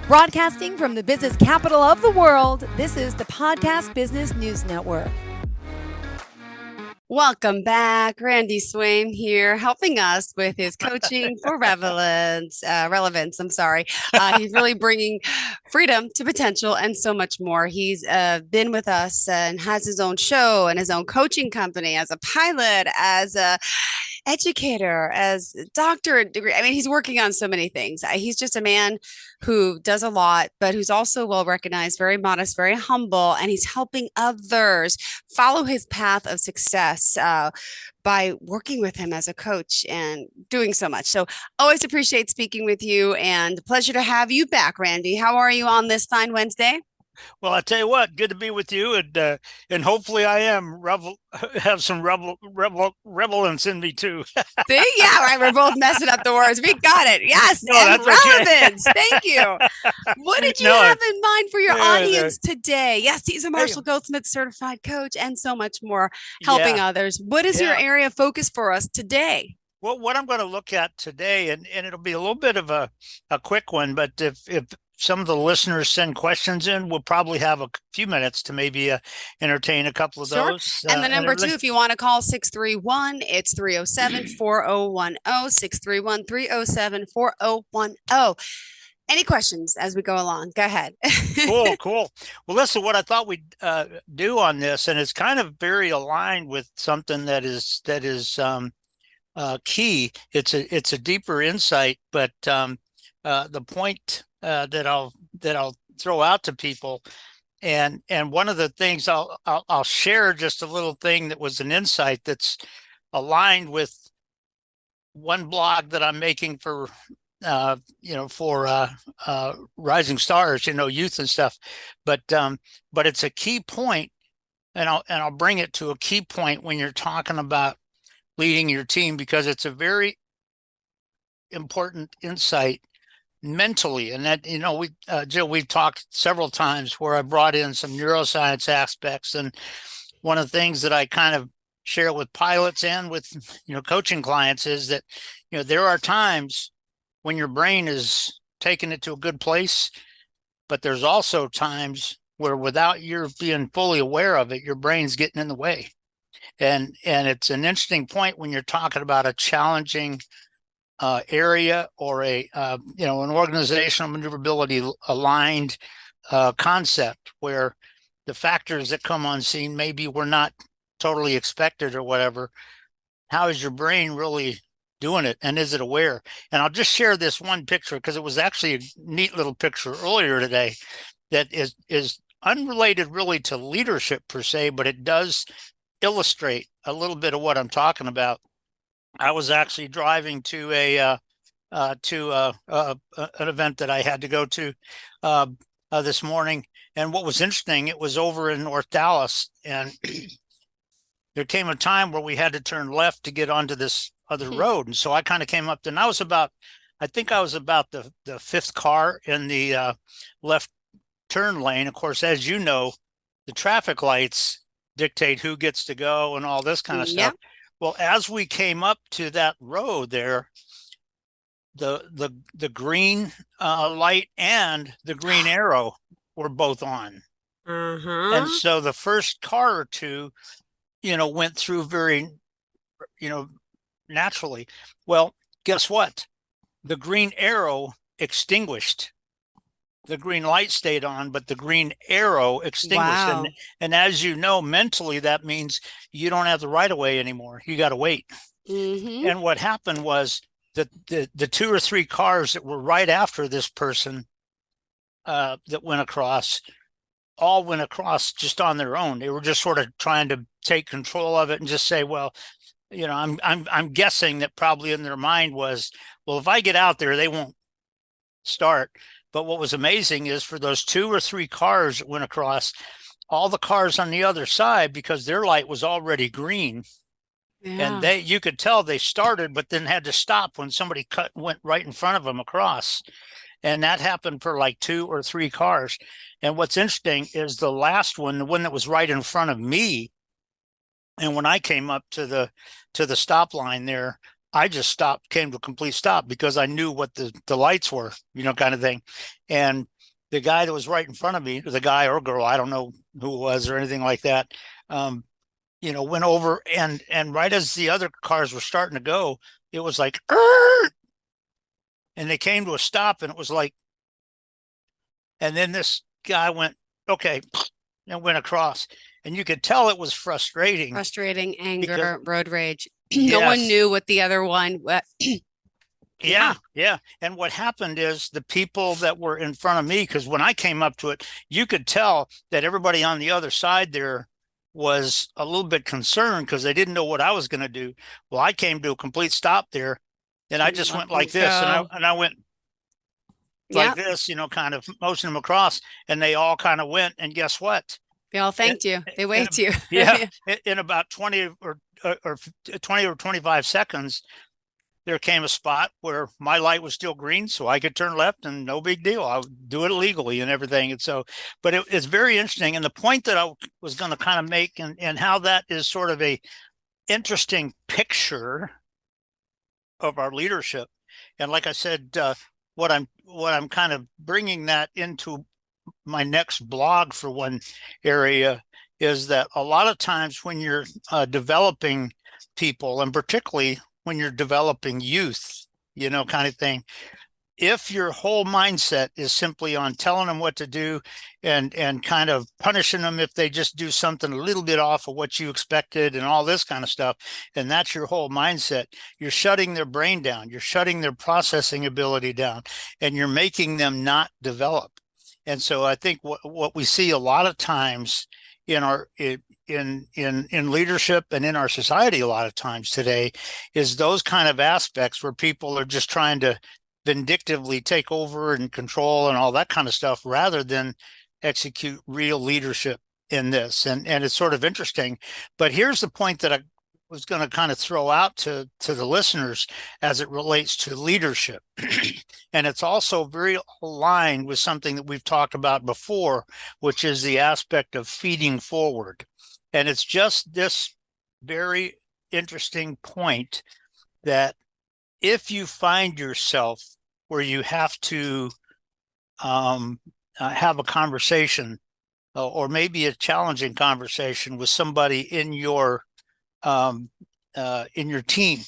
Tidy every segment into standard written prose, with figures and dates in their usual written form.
Broadcasting from the business capital of the world, this is the Podcast Business News Network. Welcome back. Randy Swaim here, helping us with his coaching for relevance. He's really bringing freedom to potential and so much more. He's been with us and has his own show and his own coaching company as a pilot, as a educator, as a doctorate degree. I mean, he's working on so many things. He's just a man who does a lot, but who's also well recognized, very modest, very humble, and he's helping others follow his path of success by working with him as a coach and doing so much. So always appreciate speaking with you, and pleasure to have you back, Randy. How are you on this fine Wednesday? Well, I tell you what, good to be with you, and hopefully I have some relevance in me too. See, yeah, right. We're both messing up the words. We got it. Yes, No, and that's okay. relevance. Thank you. What did you have in mind for your audience today? Yes, he's a Marshall Goldsmith certified coach and so much more, helping others. What is your area of focus for us today? Well, what I'm going to look at today, and it'll be a little bit of a quick one, but if some of the listeners send questions in, we'll probably have a few minutes to maybe entertain a couple of those. And the number two, if you want to call 631, it's 307-4010, 631-307-4010. Any questions as we go along? Go ahead. Cool. Well, listen, what I thought we'd do on this, and it's kind of very aligned with something that is key. It's a deeper insight, but the point that I'll throw out to people, and one of the things I'll share just a little thing that was an insight that's aligned with one blog that I'm making for rising stars, youth and stuff, but it's a key point, and I'll bring it to a key point when you're talking about leading your team, because it's a very important insight mentally. And that, Jill, we've talked several times where I brought in some neuroscience aspects. And one of the things that I kind of share with pilots and with, coaching clients is that, there are times when your brain is taking it to a good place, but there's also times where without your being fully aware of it, your brain's getting in the way. And it's an interesting point when you're talking about a challenging area or an organizational maneuverability aligned concept where the factors that come on scene maybe were not totally expected or whatever. How is your brain really doing it, and is it aware? And I'll just share this one picture because it was actually a neat little picture earlier today that is unrelated really to leadership per se, but it does illustrate a little bit of what I'm talking about. I was actually driving to an event that I had to go to this morning, and what was interesting, it was over in North Dallas, and there came a time where we had to turn left to get onto this other road, and so I kind of came up there, and I think I was about the fifth car in the left turn lane. Of course, as you know, the traffic lights dictate who gets to go and all this kind of stuff. Well, as we came up to that road there, the green light and the green arrow were both on. And so the first car or two, went through very, naturally. Well, guess what? The green arrow extinguished. The green light stayed on, but the green arrow extinguished. Wow. And as you know, mentally, that means you don't have the right of way anymore. You got to wait. And what happened was that the two or three cars that were right after this person that went across, all went across just on their own. They were just sort of trying to take control of it and just say, well, I'm guessing that probably in their mind was, well, if I get out there, they won't start. But what was amazing is for those two or three cars that went across, all the cars on the other side, because their light was already green, and you could tell they started, but then had to stop when somebody went right in front of them across. And that happened for like two or three cars. And what's interesting is the last one, the one that was right in front of me, and when I came up to the stop line there, I just came to a complete stop because I knew what the lights were, kind of thing. And the guy that was right in front of me, the guy or girl, I don't know who it was or anything like that, went over and right as the other cars were starting to go, it was like, and they came to a stop, and it was like, and then this guy went, okay, and went across, and you could tell it was frustrating. Frustrating, anger, because, road rage. No one yes, knew what the other one. yeah. And what happened is the people that were in front of me, because when I came up to it, you could tell that everybody on the other side there was a little bit concerned because they didn't know what I was going to do. Well, I came to a complete stop there, and I just went like this, and I went like this, kind of motioned them across, and they all kind of went. And guess what? They all thanked you. They waved you. Yeah, in about 20 or 20 or 25 seconds, there came a spot where my light was still green, so I could turn left, and no big deal. I would do it illegally and everything. And so, but it's very interesting. And the point that I was going to kind of make, and how that is sort of a interesting picture of our leadership. And like I said, what I'm kind of bringing that into my next blog for one area is that a lot of times when you're developing people, and particularly when you're developing youth, kind of thing, if your whole mindset is simply on telling them what to do and kind of punishing them if they just do something a little bit off of what you expected and all this kind of stuff, and that's your whole mindset, you're shutting their brain down, you're shutting their processing ability down, and you're making them not develop. And so I think what we see a lot of times in our in leadership and in our society a lot of times today is those kind of aspects where people are just trying to vindictively take over and control and all that kind of stuff rather than execute real leadership in this. And it's sort of interesting. But here's the point that I was going to kind of throw out to the listeners as it relates to leadership. And it's also very aligned with something that we've talked about before, which is the aspect of feeding forward. And it's just this very interesting point that if you find yourself where you have to have a conversation or maybe a challenging conversation with somebody in your team,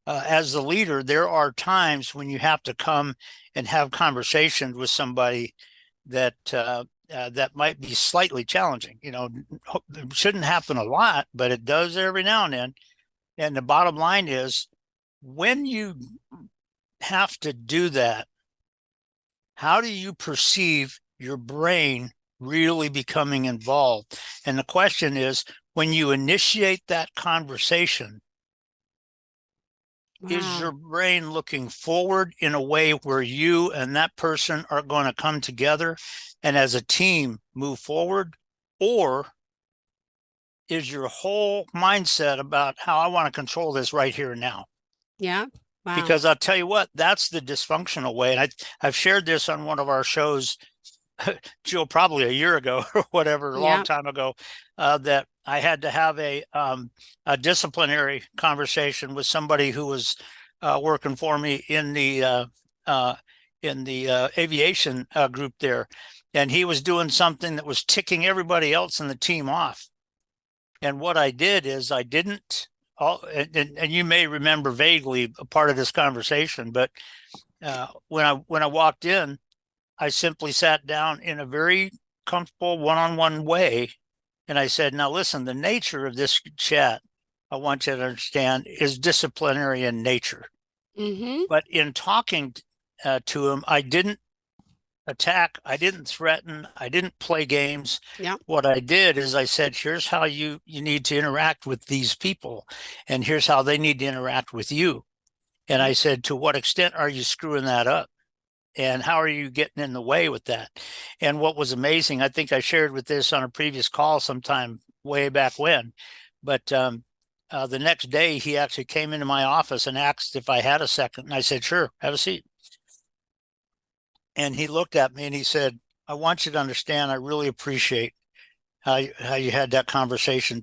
as the leader, there are times when you have to come and have conversations with somebody that that might be slightly challenging. It shouldn't happen a lot, but it does every now and then. And the bottom line is, when you have to do that, how do you perceive your brain really becoming involved? And the question is, when you initiate that conversation, is your brain looking forward in a way where you and that person are going to come together and as a team move forward? Or is your whole mindset about how I want to control this right here and now? Yeah. Wow. Because I'll tell you what, that's the dysfunctional way. And I've shared this on one of our shows, Jill, probably a year ago or whatever, a long time ago, that I had to have a disciplinary conversation with somebody who was working for me in the aviation group there. And he was doing something that was ticking everybody else in the team off. And what I did is I didn't, and you may remember vaguely a part of this conversation, but when I walked in, I simply sat down in a very comfortable one-on-one way, and I said, "Now listen, the nature of this chat, I want you to understand, is disciplinary in nature." Mm-hmm. But in talking to him, I didn't attack, I didn't threaten, I didn't play games. Yeah. What I did is I said, here's how you need to interact with these people, and here's how they need to interact with you. And I said, to what extent are you screwing that up? And how are you getting in the way with that? And what was amazing, I think I shared with this on a previous call sometime way back when, but the next day he actually came into my office and asked if I had a second. And I said, sure, have a seat. And he looked at me and he said, I want you to understand, I really appreciate how you had that conversation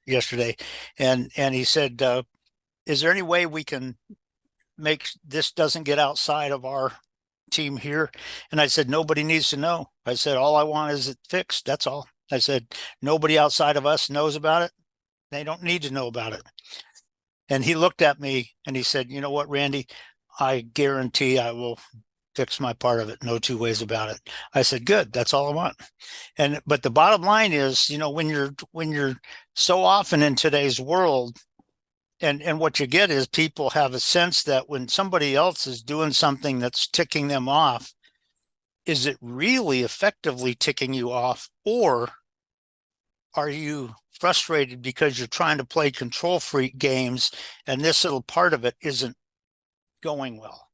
yesterday. And he said, is there any way we can make this doesn't get outside of our team here. And I said, nobody needs to know. I said, all I want is it fixed. That's all. I said, nobody outside of us knows about it. They don't need to know about it. And he looked at me and he said, you know what, Randy, I guarantee I will fix my part of it. No two ways about it. I said, good. That's all I want. But the bottom line is, when you're so often in today's world, and what you get is people have a sense that when somebody else is doing something that's ticking them off, is it really effectively ticking you off, or are you frustrated because you're trying to play control freak games and this little part of it isn't going well?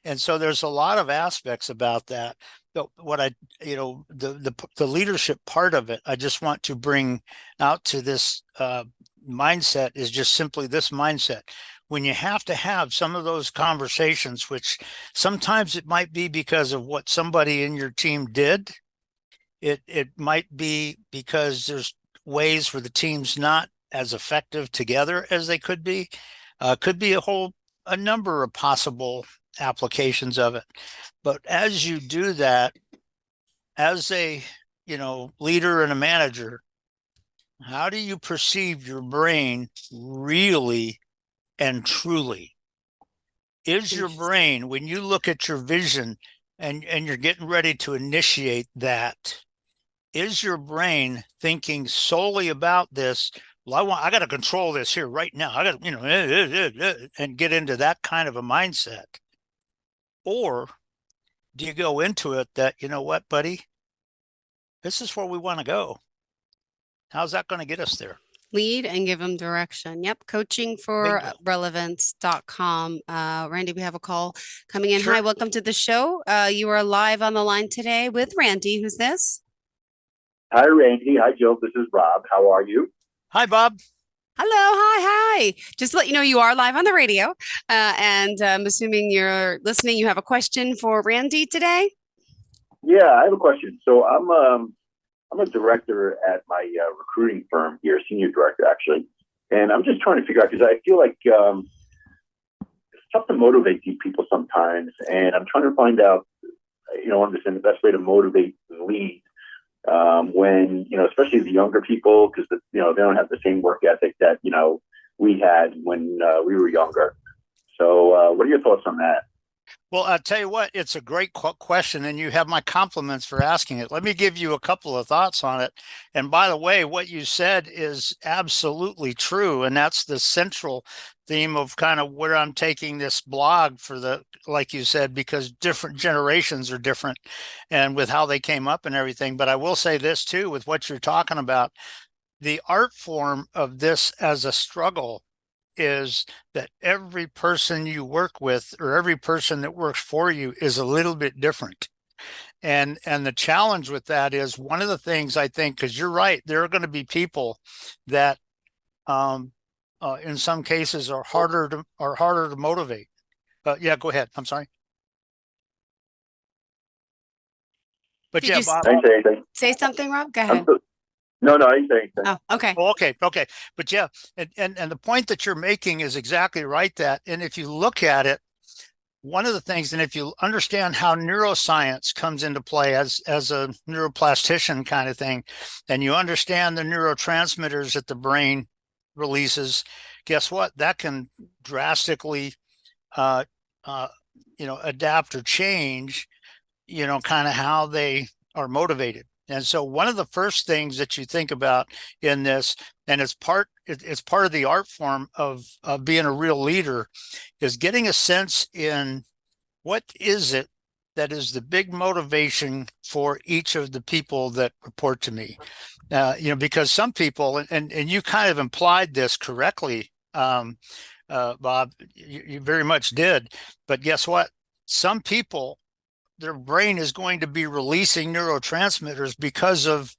And so there's a lot of aspects about that. But what the leadership part of it, I just want to bring out to this mindset is just simply this mindset. When you have to have some of those conversations, which sometimes it might be because of what somebody in your team did. It might be because there's ways where the team's not as effective together as they could be. Could be a number of possible applications of it. But as you do that, as a leader and a manager, how do you perceive your brain really and truly? Is your brain, when you look at your vision and you're getting ready to initiate that, is your brain thinking solely about this? Well, I got to control this here right now. I got to, and get into that kind of a mindset. Or do you go into it that, you know what, buddy, this is where we want to go. How's that going to get us there? Lead and give them direction. Yep. Coaching for relevance.com. Randy, we have a call coming in. Sure. Hi, welcome to the show. You are live on the line today with Randy. Who's this? Hi, Randy. Hi, Jill. This is Rob. How are you? Hi, Bob. Hello. Hi. Just to let you know, you are live on the radio. And I'm assuming you're listening. You have a question for Randy today? Yeah, I have a question. So I'm a director at my recruiting firm here, senior director, actually. And I'm just trying to figure out, because I feel like it's tough to motivate these people sometimes. And I'm trying to find out, understand the best way to motivate the lead when, especially the younger people, because, they don't have the same work ethic that, we had when we were younger. So what are your thoughts on that? Well, I'll tell you what, it's a great question, and you have my compliments for asking it. Let me give you a couple of thoughts on it. And by the way, what you said is absolutely true, and that's the central theme of kind of where I'm taking this blog like you said, because different generations are different and with how they came up and everything. But I will say this too, with what you're talking about, the art form of this as a struggle is that every person you work with or every person that works for you is a little bit different. And the challenge with that is one of the things I think, because you're right, there are going to be people that in some cases are harder to motivate. Yeah, go ahead. I'm sorry. But Did yeah, Bob, I say anything. Say something, Rob? Go ahead. No, I didn't say anything. Oh, okay. Okay. But yeah, and the point that you're making is exactly right. And if you look at it, one of the things, and if you understand how neuroscience comes into play as a neuroplastician kind of thing, and you understand the neurotransmitters that the brain releases, guess what? That can drastically, adapt or change, kind of how they are motivated. And so one of the first things that you think about in this, and it's part of the art form of being a real leader, is getting a sense in what is it that is the big motivation for each of the people that report to me. Because some people, and you kind of implied this correctly, Bob, you very much did. But guess what? Some people, their brain is going to be releasing neurotransmitters because of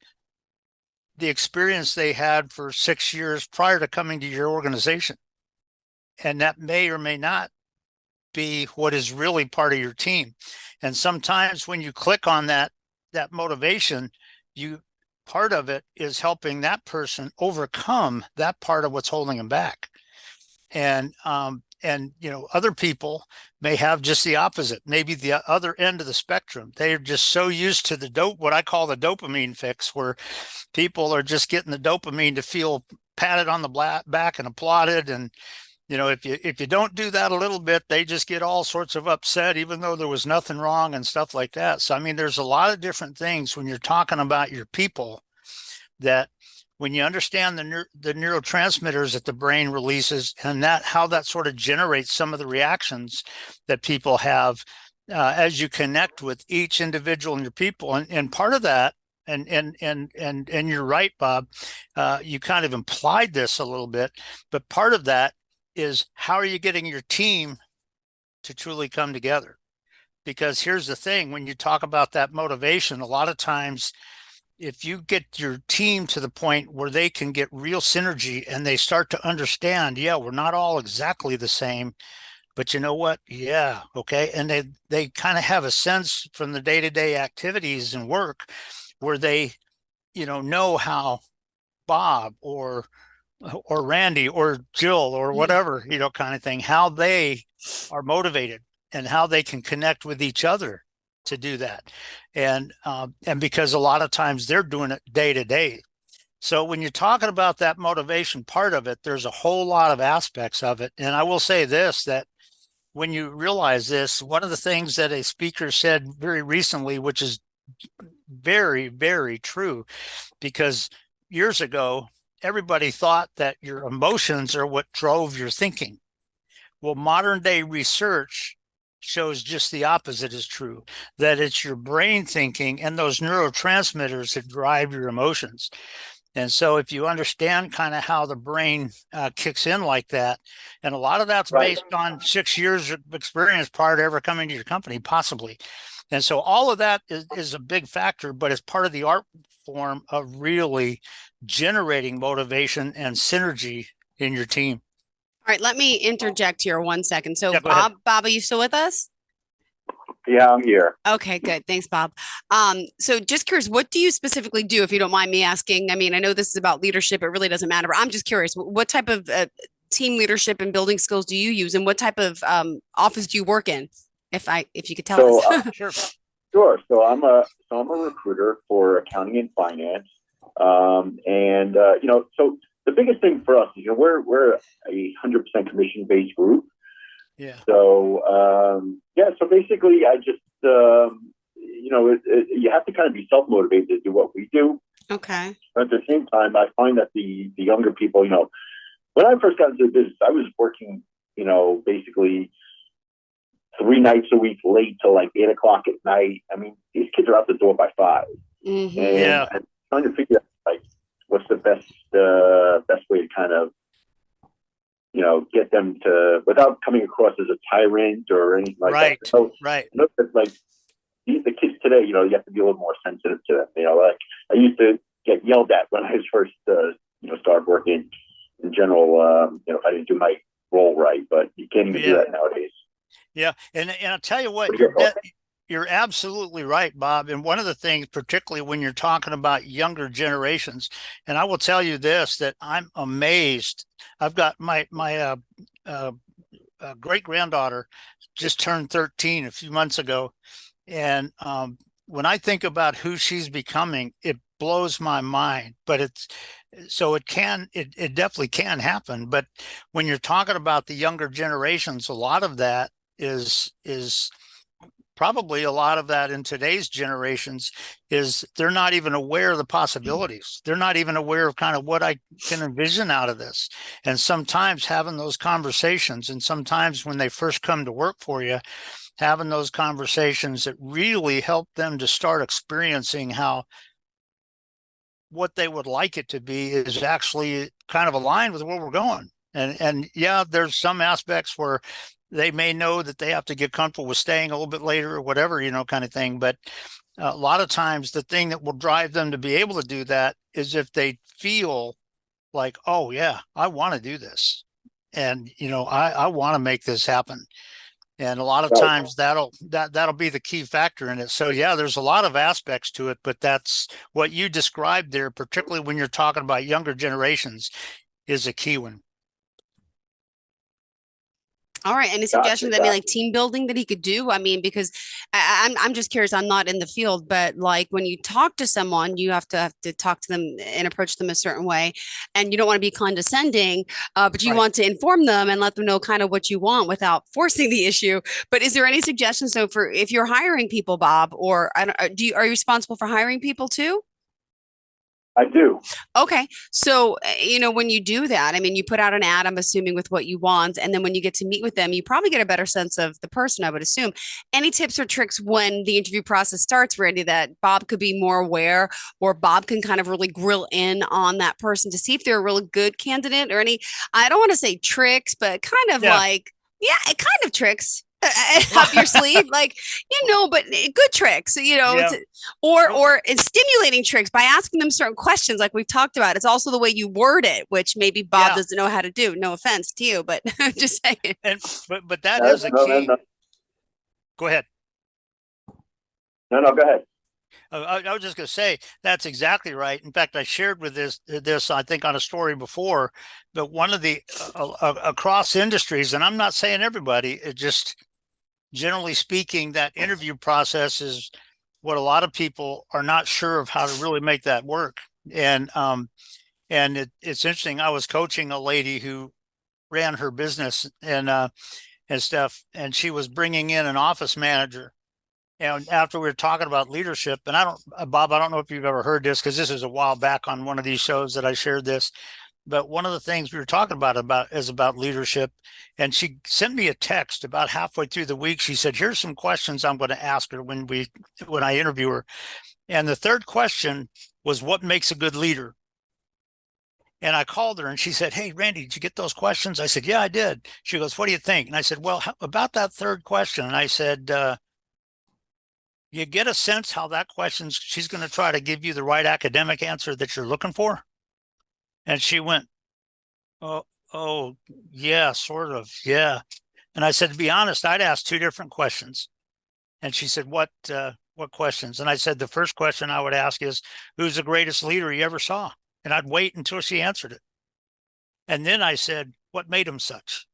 the experience they had for 6 years prior to coming to your organization. And that may or may not be what is really part of your team. And sometimes when you click on that motivation, part of it is helping that person overcome that part of what's holding them back. And other people may have just the opposite, maybe the other end of the spectrum. They're just so used to what I call the dopamine fix, where people are just getting the dopamine to feel patted on the back and applauded. And, if you don't do that a little bit, they just get all sorts of upset, even though there was nothing wrong and stuff like that. So, I mean, there's a lot of different things when you're talking about your people, that when you understand the neurotransmitters that the brain releases, and how that sort of generates some of the reactions that people have as you connect with each individual in your people. And part of that, and you're right, Bob, you kind of implied this a little bit, but part of that is, how are you getting your team to truly come together? Because here's the thing, when you talk about that motivation, a lot of times, if you get your team to the point where they can get real synergy and they start to understand, yeah, we're not all exactly the same, but you know what? Yeah, okay. And they kind of have a sense from the day-to-day activities and work, where they, know how Bob or Randy or Jill or whatever, kind of thing, how they are motivated and how they can connect with each other to do that. And because a lot of times they're doing it day to day. So when you're talking about that motivation part of it, there's a whole lot of aspects of it. And I will say this, that when you realize this, one of the things that a speaker said very recently, which is very, very true, because years ago, everybody thought that your emotions are what drove your thinking. Well, modern day research shows just the opposite is true, that it's your brain thinking and those neurotransmitters that drive your emotions. And so if you understand kind of how the brain kicks in like that, and a lot of that's based on 6 years of experience prior to ever coming to your company, possibly. And so all of that is a big factor, but it's part of the art form of really generating motivation and synergy in your team. All right, let me interject here 1 second. So, Yeah, go ahead. Bob, are you still with us? Yeah, I'm here. Okay, good. Thanks, Bob. So just curious, what do you specifically do, if you don't mind me asking? I mean, I know this is about leadership. It really doesn't matter, but I'm just curious, what type of team leadership and building skills do you use, and what type of office do you work in? If you could tell us. Sure. Sure. So I'm a recruiter for accounting and finance. So the biggest thing for us is, we're a 100% commission based group. Yeah. So so basically, I just you have to kind of be self motivated to do what we do. Okay. But at the same time, I find that the younger people, when I first got into the business, I was working, basically 3 nights a week late till like 8 o'clock at night. I mean, these kids are out the door by 5. Mm-hmm. And I'm trying to figure out, like, what's the best way to kind of, get them to, without coming across as a tyrant or anything like that. So, right. Like the kids today, you have to be a little more sensitive to them. Like I used to get yelled at when I was first, started working in general, if I didn't do my role right, but you can't even do that nowadays. Yeah. And I'll tell you what, you're absolutely right, Bob. And one of the things, particularly when you're talking about younger generations, and I will tell you this, that I'm amazed. I've got my great granddaughter just turned 13 a few months ago. And when I think about who she's becoming, it blows my mind. But it definitely can happen. But when you're talking about the younger generations, a lot of that is probably a lot of that in today's generations is they're not even aware of the possibilities. They're not even aware of kind of what I can envision out of this. And sometimes having those conversations, and sometimes when they first come to work for you, having those conversations that really help them to start experiencing how what they would like it to be is actually kind of aligned with where we're going. And yeah, there's some aspects where they may know that they have to get comfortable with staying a little bit later or whatever, kind of thing. But a lot of times the thing that will drive them to be able to do that is if they feel like, oh yeah, I want to do this. And, I want to make this happen. And a lot of times that'll be the key factor in it. So yeah, there's a lot of aspects to it, but that's what you described there, particularly when you're talking about younger generations, is a key one. All right. Any suggestions, any like team building that he could do? I mean, because I'm just curious. I'm not in the field, but like when you talk to someone, you have to talk to them and approach them a certain way, and you don't want to be condescending, but you Right. want to inform them and let them know kind of what you want without forcing the issue. But is there any suggestions? So for if you're hiring people, Bob, or I don't, are you responsible for hiring people too? I do. Okay. So, when you do that, I mean, you put out an ad, I'm assuming, with what you want. And then when you get to meet with them, you probably get a better sense of the person, I would assume. Any tips or tricks when the interview process starts, Randy, that Bob could be more aware, or Bob can kind of really grill in on that person to see if they're a really good candidate, or any, I don't want to say tricks, but kind of kind of tricks up your sleeve, like, but good tricks, Yeah. or stimulating tricks by asking them certain questions, like we've talked about. It's also the way you word it, which maybe Bob doesn't know how to do. No offense to you, but just saying. But that is a key. No. Go ahead. No, go ahead. I was just going to say that's exactly right. In fact, I shared with this I think on a story before, but one of the across industries, and I'm not saying everybody, it just generally speaking, that interview process is what a lot of people are not sure of how to really make that work. And it's interesting. I was coaching a lady who ran her business and stuff, and she was bringing in an office manager. And after we were talking about leadership, and Bob, I don't know if you've ever heard this, because this is a while back on one of these shows that I shared this. But one of the things we were talking about is about leadership. And she sent me a text about halfway through the week. She said, here's some questions I'm going to ask her when I interview her. And the third question was, what makes a good leader? And I called her and she said, hey, Randy, did you get those questions? I said, yeah, I did. She goes, what do you think? And I said, well, about that third question. And I said, you get a sense how that question's, she's going to try to give you the right academic answer that you're looking for? And she went, oh, yeah, sort of, yeah. And I said, to be honest, I'd ask two different questions. And she said, what questions? And I said, the first question I would ask is, who's the greatest leader you ever saw? And I'd wait until she answered it. And then I said, what made him such?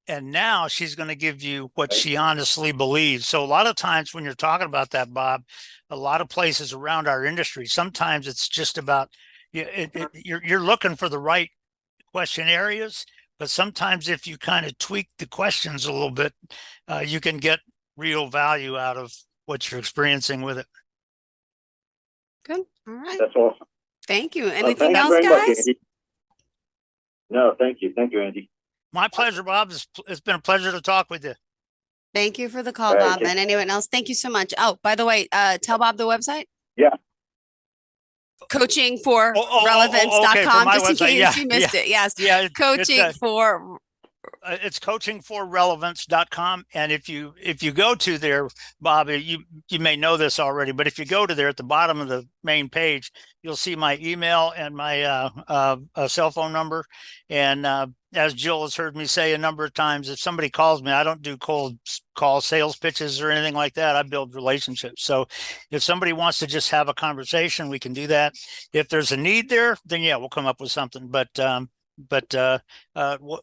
And now she's going to give you what she honestly believes. So a lot of times when you're talking about that, Bob, a lot of places around our industry, sometimes it's just about, you're looking for the right question areas, but sometimes if you kind of tweak the questions a little bit, you can get real value out of what you're experiencing with it. Good. All right. That's awesome. Thank you. Anything else, very guys? much, Andy. No, thank you. Thank you, Andy. My pleasure, Bob. It's been a pleasure to talk with you. Thank you for the call, All right, Bob. yeah. And anyone else, thank you so much. Oh, by the way, tell Bob the website. Yeah. Coaching for okay, relevance.com, for my just in website. case you missed it. Yes. Yeah, Coaching for it's coachingforrelevance.com. And if you go to there, Bob, you may know this already, but if you go to there at the bottom of the main page, you'll see my email and my cell phone number. And as Jill has heard me say a number of times, if somebody calls me, I don't do cold call sales pitches or anything like that. I build relationships. So if somebody wants to just have a conversation, we can do that. If there's a need there, then yeah, we'll come up with something. But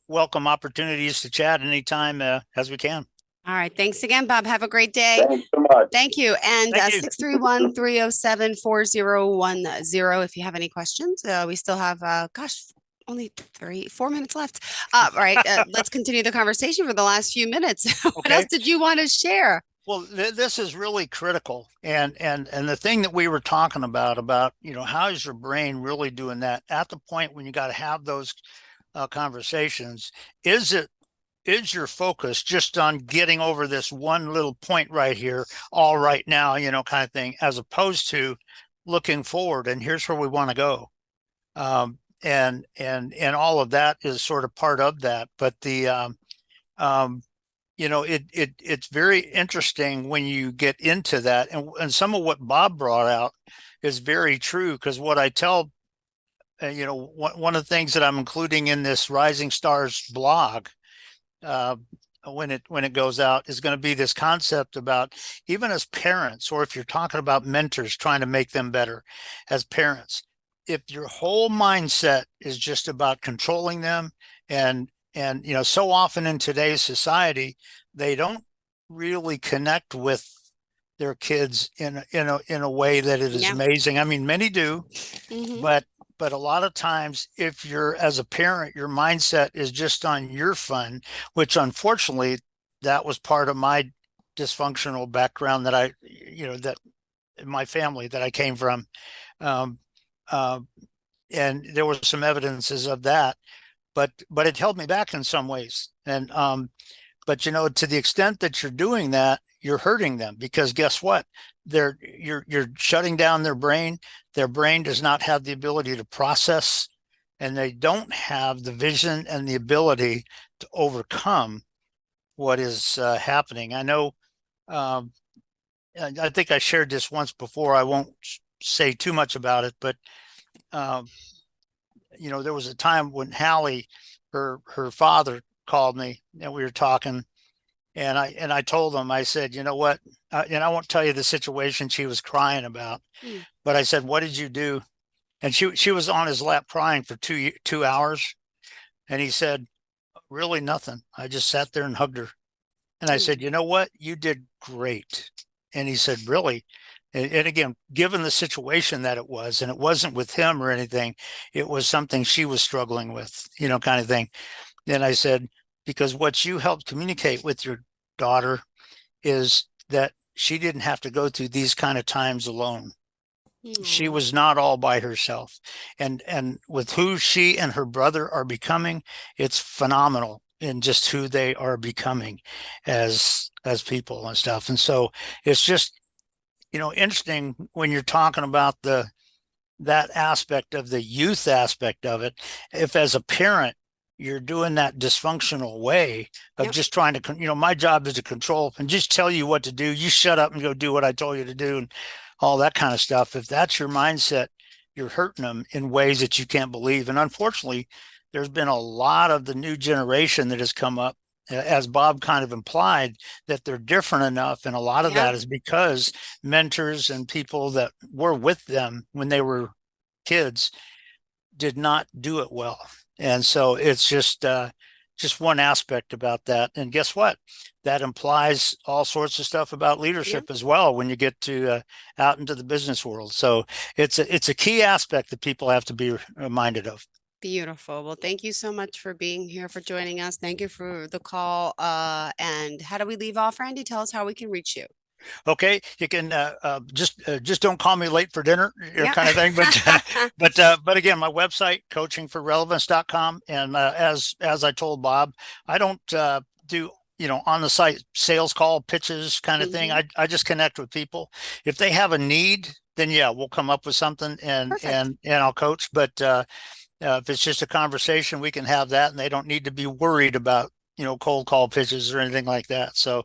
welcome opportunities to chat anytime as we can. All right. Thanks again, Bob. Have a great day. Thanks so much. Thank you. And Thank you. 631-307-4010 if you have any questions. We still have, only 4 minutes left. All right. Let's continue the conversation for the last few minutes. What Okay. else did you want to share? Well, this is really critical. And the thing that we were talking about, how is your brain really doing that at the point when you got to have those conversations? Is your focus just on getting over this one little point right here, all right now, kind of thing, as opposed to looking forward and here's where we want to go. And all of that is sort of part of that. But it's very interesting when you get into that, and some of what Bob brought out is very true, because what I tell, one of the things that I'm including in this Rising Stars blog, when it goes out, is going to be this concept about, even as parents, or if you're talking about mentors trying to make them better as parents, if your whole mindset is just about controlling them and so often in today's society, they don't really connect with their kids in a way that it is Yeah. amazing. I mean, many do, Mhm. but a lot of times, if you're, as a parent, your mindset is just on your fun, which unfortunately, that was part of my dysfunctional background that my family that I came from. Um, and there was some evidences of that, but it held me back in some ways. But to the extent that you're doing that, you're hurting them, because guess what? You're shutting down their brain. Their brain does not have the ability to process, and they don't have the vision and the ability to overcome what is happening. I know, I think I shared this once before. I won't say too much about it, but there was a time when Hallie, her father, called me, and we were talking, and I told him, I said, you know what, and I won't tell you the situation she was crying about, but I said, what did you do? And she was on his lap crying for 2 hours, and he said, really nothing. I just sat there and hugged her, and I said, you know what, you did great. And he said, really? And again, given the situation that it was, and it wasn't with him or anything, it was something she was struggling with, kind of thing. Then I said, because what you helped communicate with your daughter is that she didn't have to go through these kind of times alone. She was not all by herself. And with who she and her brother are becoming, it's phenomenal in just who they are becoming as people and stuff. And so it's just, interesting when you're talking about that aspect of the youth aspect of it. If as a parent, you're doing that dysfunctional way of just trying to, my job is to control and just tell you what to do. You shut up and go do what I told you to do and all that kind of stuff. If that's your mindset, you're hurting them in ways that you can't believe. And unfortunately, there's been a lot of the new generation that has come up, as Bob kind of implied, that they're different enough. And a lot of that is because mentors and people that were with them when they were kids did not do it well. And so it's just one aspect about that. And guess what? That implies all sorts of stuff about leadership as well when you get to out into the business world. So it's a key aspect that people have to be reminded of. Beautiful. Well, thank you so much for being here, for joining us. Thank you for the call. And how do we leave off, Randy? Tell us how we can reach you. Okay, you can just don't call me late for dinner, kind of thing. But again, my website, coachingforrelevance.com. And as I told Bob, I don't do on the site sales call pitches kind of thing. I just connect with people. If they have a need, then we'll come up with something and I'll coach. But if it's just a conversation, we can have that, and they don't need to be worried about cold call pitches or anything like that. So.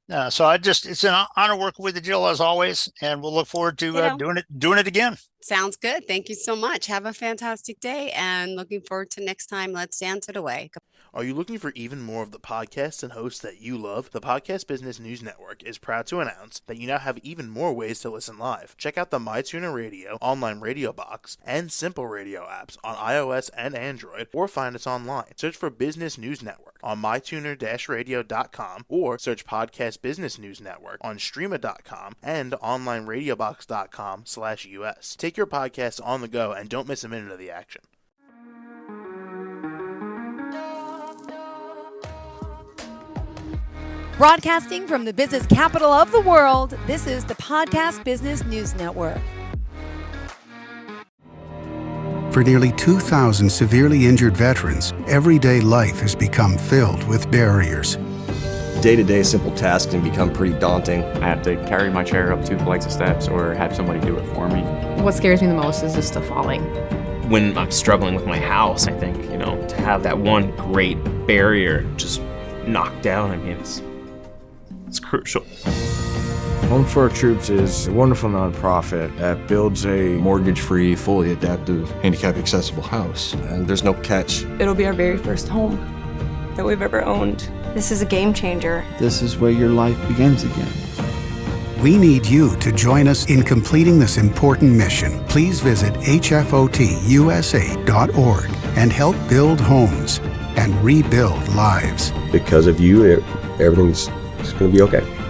So it's an honor working with you, Jill, as always, and we'll look forward to doing it again. Sounds good. Thank you so much. Have a fantastic day, and looking forward to next time. Let's dance it away. Are you looking for even more of the podcasts and hosts that you love? The Podcast Business News Network is proud to announce that you now have even more ways to listen live. Check out the MyTuner Radio, online radio box, and Simple Radio apps on iOS and Android, or find us online. Search for Business News Network on mytuner-radio.com, or search Podcast Business News Network on streama.com and onlineradiobox.com/US. Take your podcast on the go and don't miss a minute of the action. Broadcasting from the business capital of the world, this is the Podcast Business News Network. For nearly 2,000 severely injured veterans, everyday life has become filled with barriers. Day-to-day simple tasks can become pretty daunting. I have to carry my chair up 2 flights of steps or have somebody do it for me. What scares me the most is just the falling. When I'm struggling with my house, I think, to have that one great barrier just knocked down, it's crucial. Home for Our Troops is a wonderful nonprofit that builds a mortgage-free, fully adaptive, handicap-accessible house. And there's no catch. It'll be our very first home that we've ever owned. This is a game changer. This is where your life begins again. We need you to join us in completing this important mission. Please visit hfotusa.org and help build homes. and rebuild lives. Because of you, everything's going to be okay.